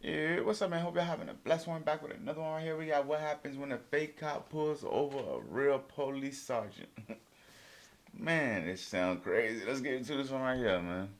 Yeah, what's up, man? Hope y'all having a blessed one. Back with another one right here. We got what happens when a fake cop pulls over a real police sergeant. Man, it sounds crazy. Let's get into this one right here, man.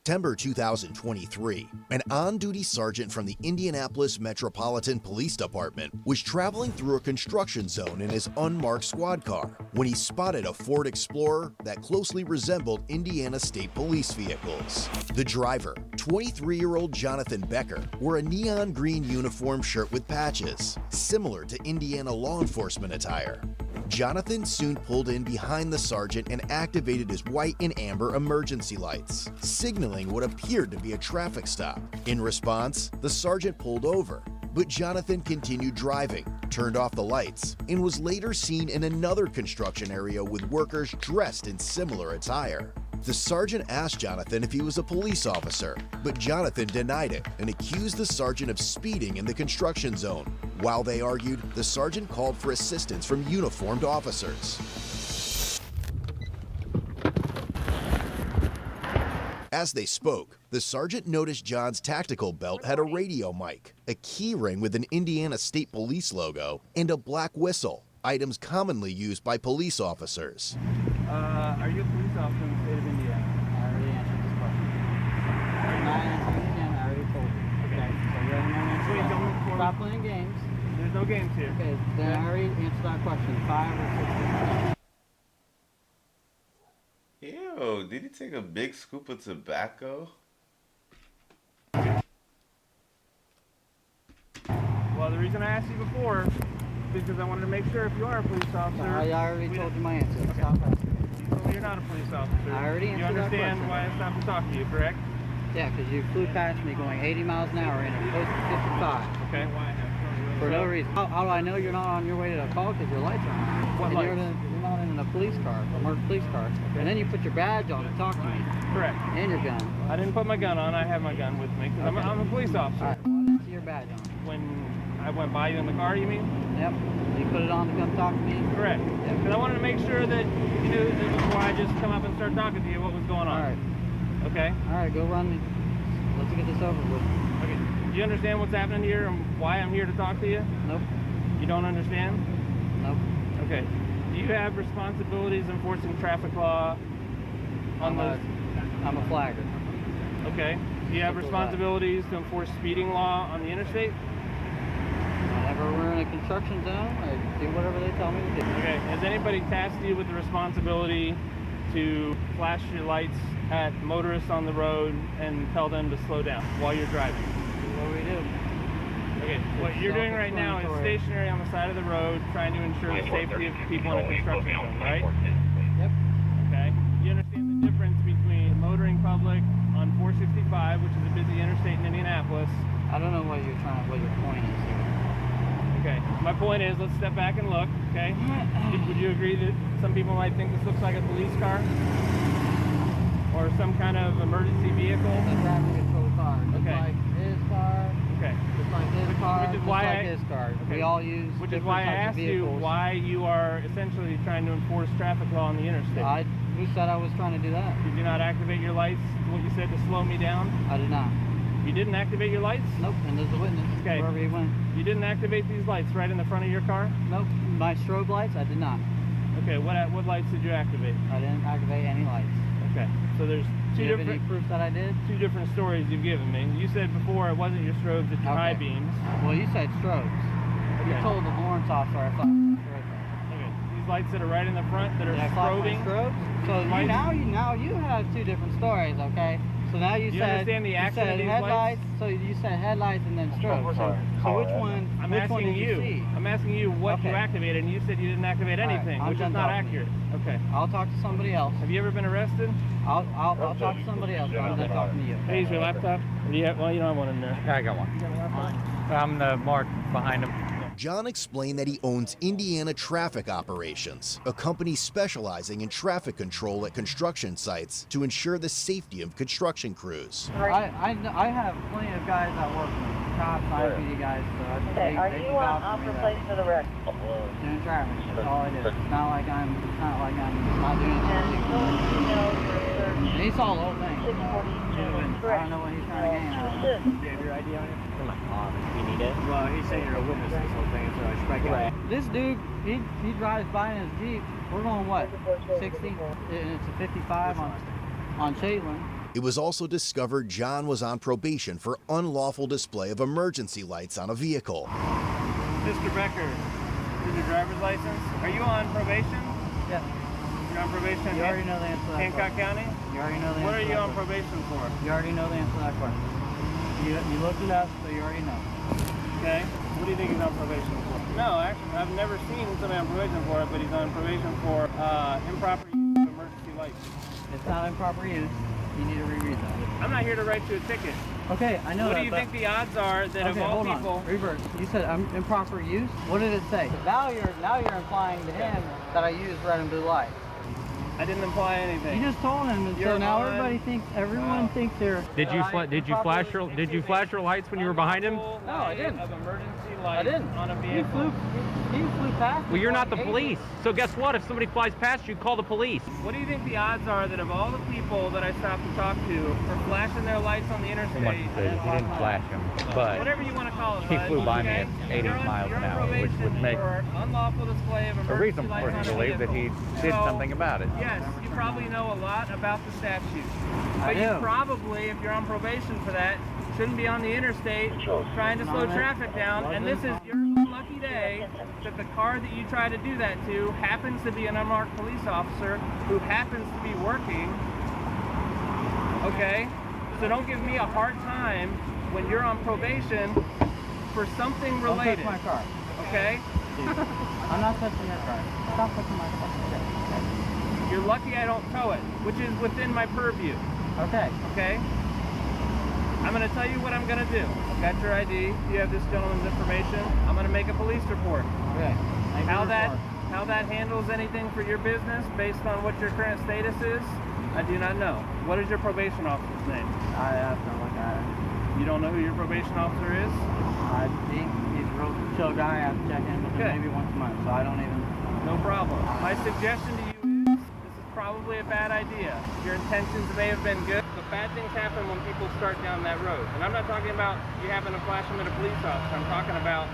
September 2023, an on-duty sergeant from the Indianapolis Metropolitan Police Department was traveling through a construction zone in his unmarked squad car when he spotted a Ford Explorer that closely resembled Indiana State Police vehicles. The driver, 23-year-old Jonathan Becker, wore a neon green uniform shirt with patches, similar to Indiana law enforcement attire. Jonathan soon pulled in behind the sergeant and activated his white and amber emergency lights, signaling what appeared to be a traffic stop. In response, the sergeant pulled over, but Jonathan continued driving, turned off the lights, and was later seen in another construction area with workers dressed in similar attire. The sergeant asked Jonathan if he was a police officer, but Jonathan denied it and accused the sergeant of speeding in the construction zone. While they argued, the sergeant called for assistance from uniformed officers. As they spoke, the sergeant noticed John's tactical belt had a radio mic, a key ring with an Indiana State Police logo, and a black whistle, items commonly used by police officers. Are you a police officer in the state of Indiana? I already answered this question. I'm not answering it again. I already told you. Okay. So you have no answer. Wait, don't move forward. Stop playing games. There's no games here. Okay, then I already answered that question. 5 or 6. Ew, did he take a big scoop of tobacco? Well, the reason I asked you before is because I wanted to make sure if you are a police officer. I already told you my answer. Okay. Stop asking. You told me you're not a police officer. I already answered that question. You understand why I stopped to talk to you, correct? Yeah, because you flew past me going 80 miles an hour in a post 55. Okay. For no reason. How do I know you're not on your way to a call? Because your lights are on. What And lights? You're not in a police car, a marked police car. Okay. And then you put your badge on to talk to me. Correct. And your gun. I didn't put my gun on. I have my gun with me because Okay. I'm a police officer. All right. Well, I didn't see your badge on. When I went by you in the car, you mean? Yep. You put it on to come talk to me? Correct. Yeah. Because I wanted to make sure that you knew that before I just come up and start talking to you what was going on. All right. Okay? All right, go run me. Let's get this over with. Okay. Do you understand what's happening here and why I'm here to talk to you? Nope. You don't understand? Nope. Okay. Do you have responsibilities enforcing traffic law on those? I'm a flagger. Okay. Do you have Simple as that. responsibilities to enforce speeding law on the interstate? Whenever we're in a construction zone, I do whatever they tell me to do. Okay. Has anybody tasked you with the responsibility to flash your lights at motorists on the road and tell them to slow down while you're driving? What do we do? Okay, what you're doing right now is stationary on the side of the road trying to ensure the safety of people in a construction zone, right? Yep. Okay. You understand the difference between motoring public on 465, which is a busy interstate in Indianapolis. I don't know what your point is here. Okay. My point is, let's step back and look, okay? Would you agree that some people might think this looks like a police car? Or some kind of emergency vehicle? It's a traffic control car. Just Okay. like his car. Okay. Just like his car. Which is just why like I- his car. Okay. We all use Which is different why I types of asked you vehicles. why you are essentially trying to enforce traffic law on the interstate. Who said I was trying to do that? Did you not activate your lights, what you said, to slow me down? I did not. You didn't activate your lights? Nope. And there's a witness. Okay. Wherever he went. You didn't activate these lights right in the front of your car? Nope. My strobe lights, I did not. Okay, what lights did you activate? I didn't activate any lights. Okay, so there's Do you have any two proof that I did? different stories you've given me. You said before it wasn't your strobes, it's your high Okay. beams. Well, you said strobes. You Okay. told the warrant officer I thought it was a strobe. Okay, these lights that are right in the front that are Did I flash my strobing. strobes? So Lights? now you have two different stories, okay? So now you Do you said understand the action you of said these headlights. lights? So you said headlights and then strobes. So which one? I'm which one asking did you see? I'm asking you what you Okay. activated, and you said you didn't activate All right, anything, I'm which is done not talking to you. accurate. Okay. I'll talk to somebody else. Have you ever been arrested? I'll talk to somebody else. But I'm done talking to you. Hey, is your laptop? Or do you have, well, you don't have one in there. Yeah, I got one. You got a laptop? I'm the mark behind him. John explained that he owns Indiana Traffic Operations, a company specializing in traffic control at construction sites to ensure the safety of construction crews. I have plenty of guys that work with me. cops, I feed you guys, so Okay, are you on offer place for the wreck? doing traffic. That's all I do. It's not like I'm not doing And anything. so email for search And he saw the whole thing. 647. I don't know what he's trying to gain out of it. You have your ID on you? For my car. You need it? Well, he's saying you're a witness to this whole thing, so I should probably get it. This dude, he drives by in his Jeep. We're going what? 60? And it's a 55 on Caitlin. It was also discovered John was on probation for unlawful display of emergency lights on a vehicle. Mr. Becker, is your driver's license? Are you on probation? Yeah. You're on probation? You already know the answer to that Hancock question. County? You already know the What answer are to you that on question. probation for? You already know the answer to that question. You looked it up, so you already know. Okay. What do you think he's on probation for? No, actually, I've never seen somebody on probation for it, but he's on probation for improper use of emergency lights. It's not improper use. You need to reread that. I'm not here to write you a ticket. Okay, I know What that. do you think the odds are that Okay, of all hold people... on. Reverse. You said improper use? What did it say? Now you're implying to him that I use red and blue lights. I didn't imply anything. You just told him, and so You're now on- everyone thinks they're. Did you flash your lights when you were behind him? No, I didn't. Of emergency I lights didn't. on a He vehicle. flew past. Well, you're not the me. police. So guess what? If somebody flies past you, call the police. What do you think the odds are that of all the people that I stopped to talk to for flashing their lights on the interstate, He didn't flash him, but whatever you want to call it, he bud, flew by me okay? at 80 You're on- miles you're an on hour, which would probation make for unlawful display of a emergency reason lights for him on to a believe that he vehicle. did So, something about it. Yes, you probably know a lot about the statute. I But you do. probably, if you're on probation for that, shouldn't be on the interstate trying to slow traffic down. And this is your unlucky day that the car that you try to do that to happens to be an unmarked police officer who happens to be working. Okay? So don't give me a hard time when you're on probation for something Don't related. touch my car. Okay? I'm not touching your car. Stop touching my car. You're lucky I don't tow it, which is within my purview. Okay. Okay? I'm going to tell you what I'm going to do. I've got your ID. You have this gentleman's information. I'm going to make a police report. Okay. How that handles anything for your business based on what your current status is, I do not know. What is your probation officer's name? I have to look at it. You don't know who your probation officer is? He's a real chill guy. I have to check in with him Okay. maybe once a month, so I don't even. No problem. My suggestion to you is, this is probably a bad idea. Your intentions may have been good, but bad things happen when people start down that road. And I'm not talking about you having to flash them at a police officer. I'm talking about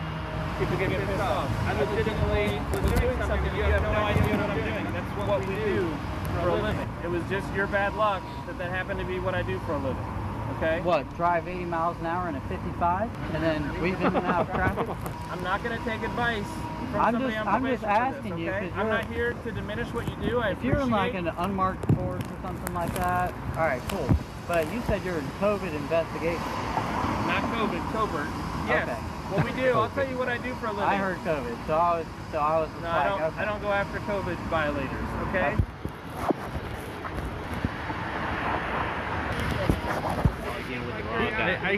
people get pissed off. I legitimately was doing something that you have no idea what I'm doing. That's what we do for a living. It was just your bad luck that happened to be what I do for a living. Okay? What? Drive 80 miles an hour in a 55, and then weave in and out of traffic? I'm not going to take advice from I'm somebody just- on I'm just probation for asking this, you, okay? 'cause I'm you're- not here to diminish what you do. I If you're in like appreciate- an unmarked Ford or something like that, all right, cool. But you said you're in COVID investigation. Not COVID, covert. Yes. Okay. What we do, I'll tell you what I do for a living. I heard COVID, so I was just No, like, okay. I don't go after COVID violators, okay?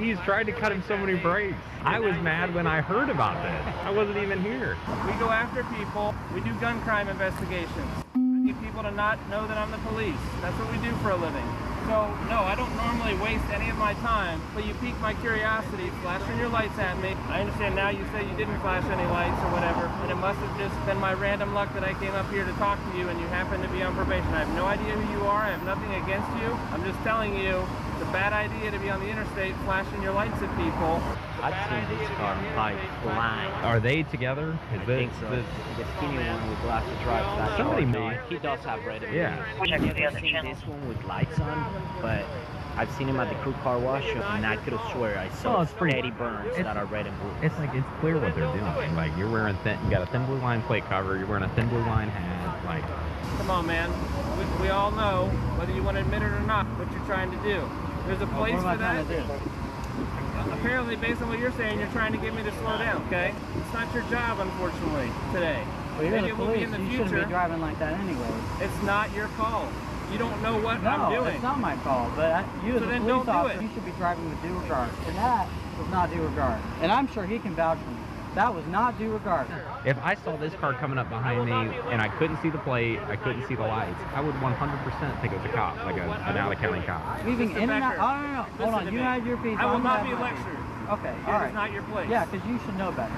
He's tried to cut him so many breaks. I was mad when I heard about this. I wasn't even here. We go after people. We do gun crime investigations. I need people to not know that I'm the police. That's what we do for a living. So, no, I don't normally waste any of my time, but you piqued my curiosity, flashing your lights at me. I understand now you say you didn't flash any lights or whatever, and it must have just been my random luck that I came up here to talk to you and you happen to be on probation. I have no idea who you are. I have nothing against you. I'm just telling you, it's a bad idea to be on the interstate flashing your lights at people. I've seen this car probably flying. Are they together? I think so. The skinny one with glasses drives that Somebody car. may- He does have red and blue. Yeah. I've never seen this one with lights on, but I've seen him at the crew car wash, and I could have swear I saw Well, it's pretty- steady burns it's- that are red and blue. It's like, it's clear what they're doing. Like, you're wearing you got a thin blue line plate cover, you're wearing a thin blue line hat, like. Come on, man. We all know, whether you want to admit it or not, what you're trying to do. There's a place What am I for that. trying to do? Apparently, based on what you're saying, you're trying to get me to slow down, okay? It's not your job, unfortunately, today. Well, you're Maybe the it will be police. in the You shouldn't future. be driving like that anyway. It's not your call. You don't know what No, I'm doing. it's not my call. But you as So a then police don't do officer, it. you should be driving with due regard. And that was not due regard. And I'm sure he can vouch for me. That was not due regard. If I saw this car coming up behind me and I couldn't see the plate, I couldn't see the lights, I would 100% think it was a cop, like an out-of-county cop. Weaving Mr. in and out. Becker, Oh, no. Hold listen on. to You me. had your piece. I will I'm not gonna be have my lectured. piece. Okay, Here all right. is not your place. Yeah, because you should know better.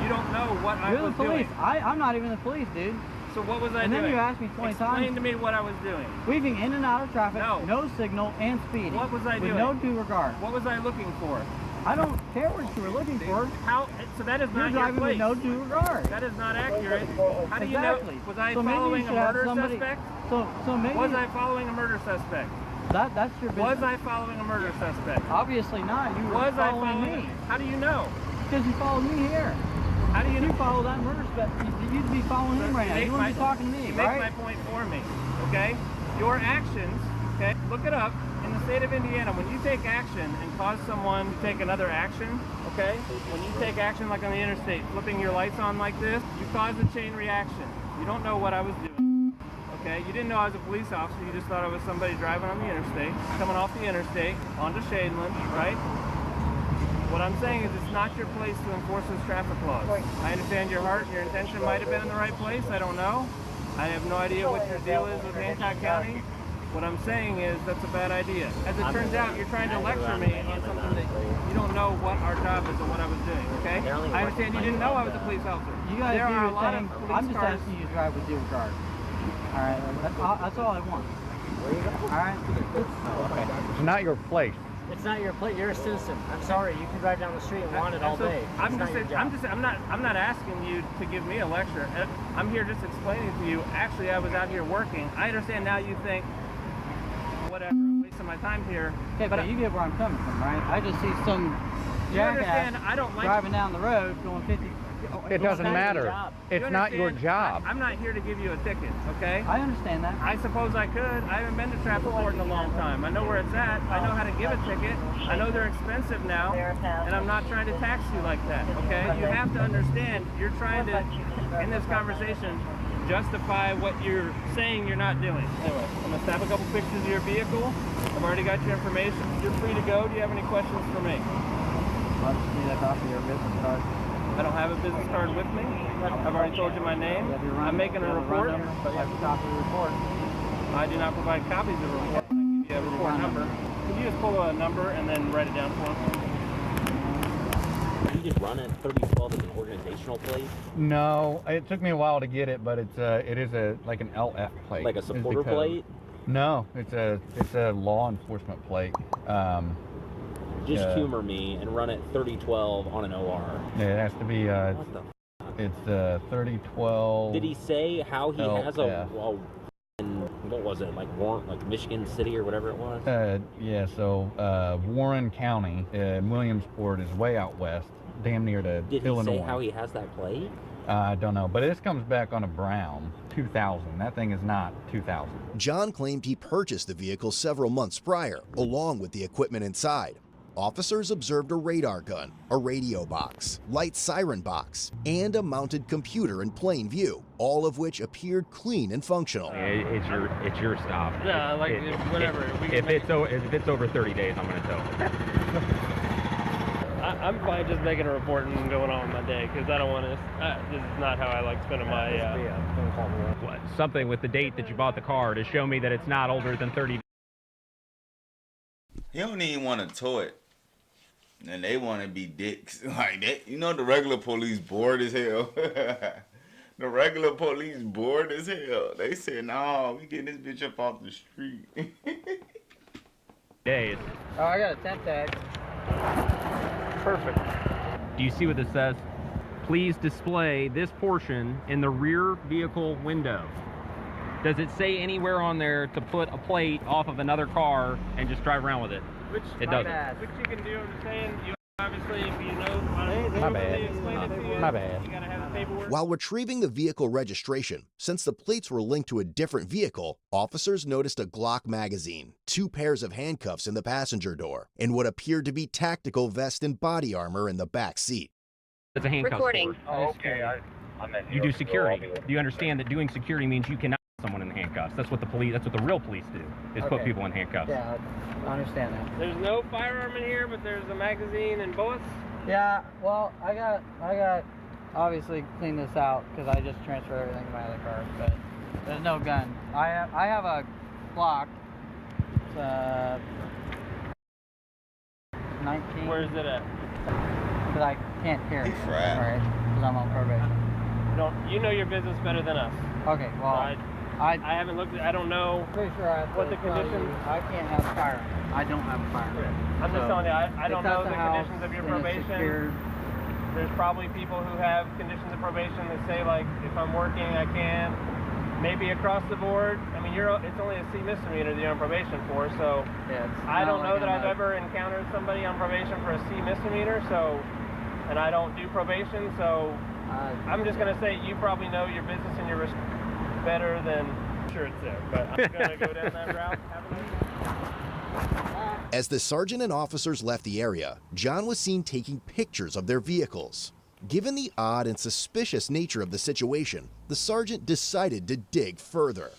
You don't know what I You're was the police. doing. I'm not even the police, dude. So what was I And doing? then you asked me 20 Explain times. to me what I was doing. Weaving in and out of traffic, No. no signal, and speeding. What was I with doing? no due regard. What was I looking for? I don't care what you were looking for. How? So that is You're not your driving place. with no due regard. That is not accurate. How do you Exactly. know? Was I So maybe you following a should have murder somebody- suspect? So maybe Was I following a murder suspect? that's your business. Was I following a murder suspect? Obviously not. You were Was I following following? me. How do you know? Because you followed me here. How do you You know? follow that murder suspect. You'd be following him right now. You wouldn't be talking to me, You make right? my point for me, okay? Your actions, okay? Look it up. In the state of Indiana, when you take action and cause someone to take another action, okay? When you take action like on the interstate, flipping your lights on like this, you cause a chain reaction. You don't know what I was doing, okay? You didn't know I was a police officer. You just thought I was somebody driving on the interstate, coming off the interstate onto Shadeland, right? What I'm saying is it's not your place to enforce those traffic laws. I understand your heart, your intention might have been in the right place. I don't know. I have no idea what your deal is with Hancock County. What I'm saying is that's a bad idea. As it turns out, you're trying to lecture me on something that you don't know what our job is and what I was doing, okay? I understand you didn't know I was a police officer. You guys There do are a your lot thing. of police I'm just cars. asking you to drive with due regard. All right, that's all I want. All right. It's not your place. It's not your plate. You're a citizen. I'm sorry. You can drive down the street and want it all So, day. I'm It's not your job. I'm not asking you to give me a lecture. I'm here just explaining to you. Actually, I was out here working. I understand now. You think, whatever, I'm wasting my time here. Okay, but you get where I'm coming from, right? I just see some You understand? jackass I don't like driving down the road going 50. It doesn't not your matter. job. It's You not your understand? job. I'm not here to give you a ticket, okay? I understand that. I suppose I could. I haven't been to traffic court in a long time. I know where it's at. I know how to give a ticket. I know they're expensive now, and I'm not trying to tax you like that, okay? You have to understand, you're trying to, in this conversation, justify what you're saying you're not doing. Anyway, I'm gonna snap a couple pictures of your vehicle. I've already got your information. You're free to go. Do you have any questions for me? I'll just need a copy of your business card. I don't have a business card with me. I've already told you my name. You have your run- I'm making you a have report. run number, but you have a copy of the report. I do not provide copies of the report. I give you a report number. Could you just pull a number and then write it down for me? You just run it 3012 as an organizational plate, No, it took me a while to get it, but it is like an LF plate. like a is the supporter code. plate. No, it's a law enforcement plate. Just Yeah. humor me and run it 3012 on an OR. Yeah, it has to be. What the? It's 3012. Did he say how he has LF. what was it, like Warren, like Michigan City or whatever it was? Yeah, so Warren County, Williamsport is way out west, damn near to Did he Illinois. say how he has that plate? I don't know, but this comes back on a Brown 2000. That thing is not 2000. John claimed he purchased the vehicle several months prior, along with the equipment inside. Officers observed a radar gun, a radio box, light siren box, and a mounted computer in plain view, all of which appeared clean and functional. It's your stop. Yeah, like, whatever. If it's over 30 days, I'm going to tow. I'm fine just making a report and going on with my day because I don't want to. This is not how I like spending my. Something with the date that you bought the car to show me that it's not older than 30 days. He don't even want to tow it. And they want to be dicks. Like that. You know the regular police bored as hell. The regular police bored as hell. They said, no, we getting this bitch up off the street. Days. Oh, I got a tent tag. Perfect. Do you see what this says? Please display this portion in the rear vehicle window. Does it say anywhere on there to put a plate off of another car and just drive around with it? Which It doesn't. Which you can do. I'm just saying. You obviously, if you know. My bad. They explain it to you. My bad. You gotta have the paperwork. While retrieving the vehicle registration, since the plates were linked to a different vehicle, officers noticed a Glock magazine, 2 pairs of handcuffs in the passenger door, and what appeared to be tactical vest and body armor in the back seat. It's a handcuff Recording. store. Oh, okay. You do security. Do you understand that doing security means you cannot put someone in handcuffs? That's what the police. That's what the real police do. Is put Okay. people in handcuffs. Yeah, I understand that. There's no firearm in here, but there's a magazine and bullets. Yeah, well, I got obviously clean this out because I just transferred everything to my other car, but there's no gun. I have a Glock. It's 19. Where is it at? Because I can't carry He it, fried. right? Because I'm on probation. You know your business better than us. Okay, well, I haven't looked at, I don't know. pretty sure I have what to the tell conditions- you, I can't have a firearm. I don't have a firearm. I'm just So, telling you, I don't it's at know the house, conditions of your and it's probation. secured. There's probably people who have conditions of probation that say, like, if I'm working, I can. Maybe across the board. I mean, it's only a C misdemeanor that you're on probation for, so Yeah, it's I not don't know like that I'm I've ever encountered somebody on probation for a C misdemeanor, so, and I don't do probation, so I'm just going to say you probably know your business and your risk better than, sure it's there, but I'm going to go down that route. Have a nice day. As the sergeant and officers left the area, John was seen taking pictures of their vehicles. Given the odd and suspicious nature of the situation, the sergeant decided to dig further.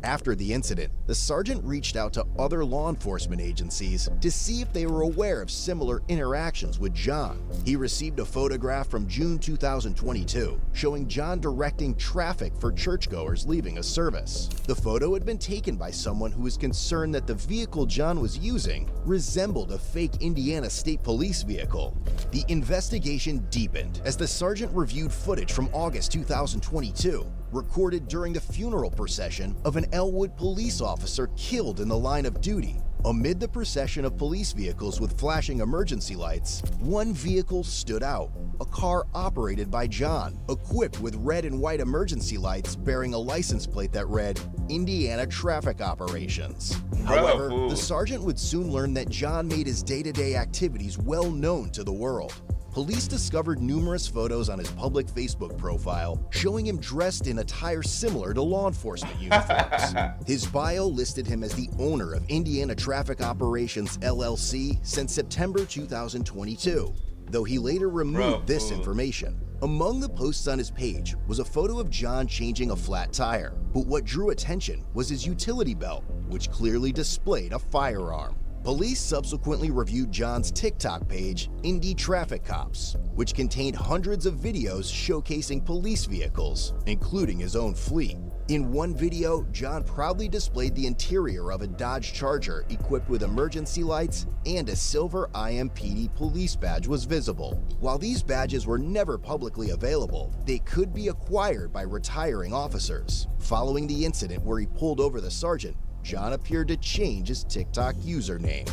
After the incident, the sergeant reached out to other law enforcement agencies to see if they were aware of similar interactions with John. He received a photograph from June 2022 showing John directing traffic for churchgoers leaving a service. The photo had been taken by someone who was concerned that the vehicle John was using resembled a fake Indiana State Police vehicle. The investigation deepened as the sergeant reviewed footage from August 2022 recorded during the funeral procession of an Elwood police officer killed in the line of duty. Amid the procession of police vehicles with flashing emergency lights, one vehicle stood out, a car operated by John, equipped with red and white emergency lights bearing a license plate that read, Indiana Traffic Operations. However, the sergeant would soon learn that John made his day-to-day activities well known to the world. Police discovered numerous photos on his public Facebook profile showing him dressed in attire similar to law enforcement uniforms. His bio listed him as the owner of Indiana Traffic Operations LLC since September 2022, though he later removed this information. Among the posts on his page was a photo of John changing a flat tire, but what drew attention was his utility belt, which clearly displayed a firearm. Police subsequently reviewed John's TikTok page, Indy Traffic Cops, which contained hundreds of videos showcasing police vehicles, including his own fleet. In one video, John proudly displayed the interior of a Dodge Charger equipped with emergency lights, and a silver IMPD police badge was visible. While these badges were never publicly available, they could be acquired by retiring officers. Following the incident where he pulled over the sergeant, John appeared to change his TikTok username.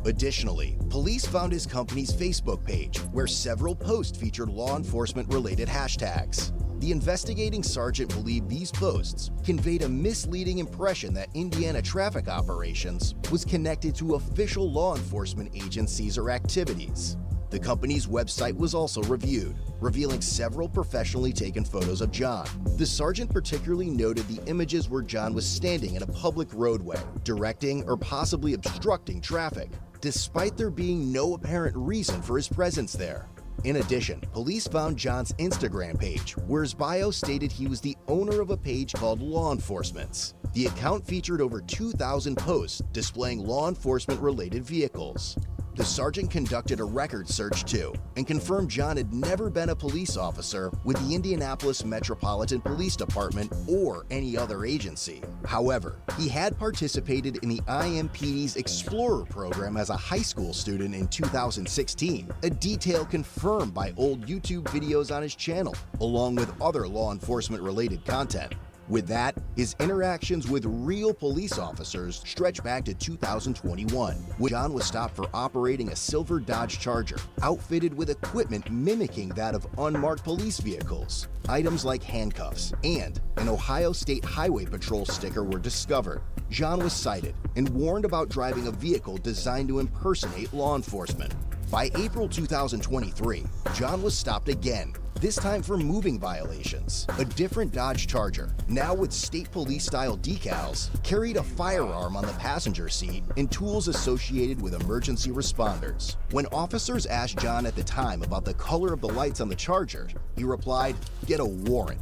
Additionally, police found his company's Facebook page, where several posts featured law enforcement-related hashtags. The investigating sergeant believed these posts conveyed a misleading impression that Indiana Traffic Operations was connected to official law enforcement agencies or activities. The company's website was also reviewed, revealing several professionally taken photos of John. The sergeant particularly noted the images where John was standing in a public roadway, directing or possibly obstructing traffic, despite there being no apparent reason for his presence there. In addition, police found John's Instagram page, where his bio stated he was the owner of a page called Law Enforcement's. The account featured over 2,000 posts displaying law enforcement-related vehicles. The sergeant conducted a record search too, and confirmed John had never been a police officer with the Indianapolis Metropolitan Police Department or any other agency. However, he had participated in the IMPD's Explorer program as a high school student in 2016, a detail confirmed by old YouTube videos on his channel, along with other law enforcement-related content. With that, his interactions with real police officers stretch back to 2021, when John was stopped for operating a silver Dodge Charger, outfitted with equipment mimicking that of unmarked police vehicles. Items like handcuffs and an Ohio State Highway Patrol sticker were discovered. John was cited and warned about driving a vehicle designed to impersonate law enforcement. By April 2023, John was stopped again, this time for moving violations. A different Dodge Charger, now with state police-style decals, carried a firearm on the passenger seat and tools associated with emergency responders. When officers asked John at the time about the color of the lights on the Charger, he replied, "Get a warrant."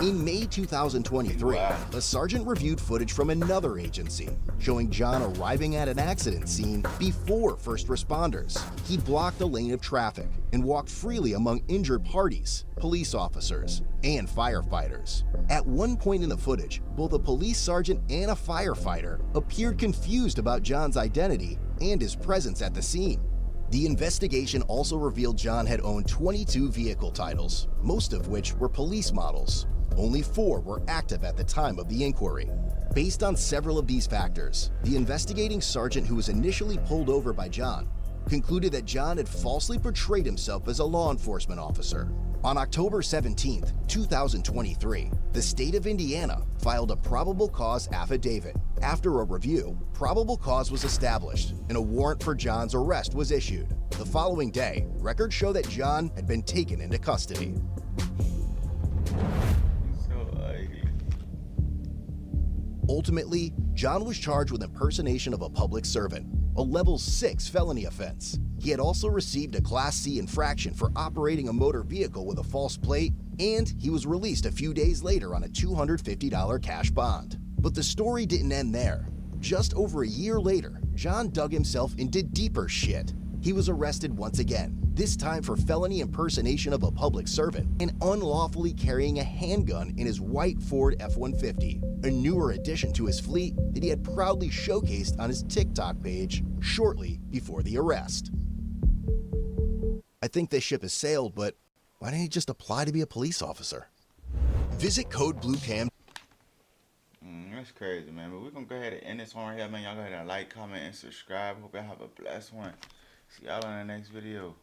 In May 2023, a sergeant reviewed footage from another agency showing John arriving at an accident scene before first responders. He blocked a lane of traffic and walked freely among injured parties, police officers, and firefighters. At one point in the footage, both a police sergeant and a firefighter appeared confused about John's identity and his presence at the scene. The investigation also revealed John had owned 22 vehicle titles, most of which were police models. Only 4 were active at the time of the inquiry. Based on several of these factors, the investigating sergeant who was initially pulled over by John concluded that John had falsely portrayed himself as a law enforcement officer. On October 17, 2023, the state of Indiana filed a probable cause affidavit. After a review, probable cause was established and a warrant for John's arrest was issued. The following day, records show that John had been taken into custody. Ultimately, John was charged with impersonation of a public servant, a level 6 felony offense. He had also received a Class C infraction for operating a motor vehicle with a false plate, and he was released a few days later on a $250 cash bond. But the story didn't end there. Just over a year later, John dug himself into deeper shit. He was arrested once again, this time for felony impersonation of a public servant and unlawfully carrying a handgun in his white Ford F-150, a newer addition to his fleet that he had proudly showcased on his TikTok page shortly before the arrest. I think this ship has sailed, but why didn't he just apply to be a police officer? Visit code BLUECAM. That's crazy, man. But we're going to go ahead and end this one right here, man. Y'all go ahead and like, comment, and subscribe. Hope y'all have a blessed one. See y'all in the next video.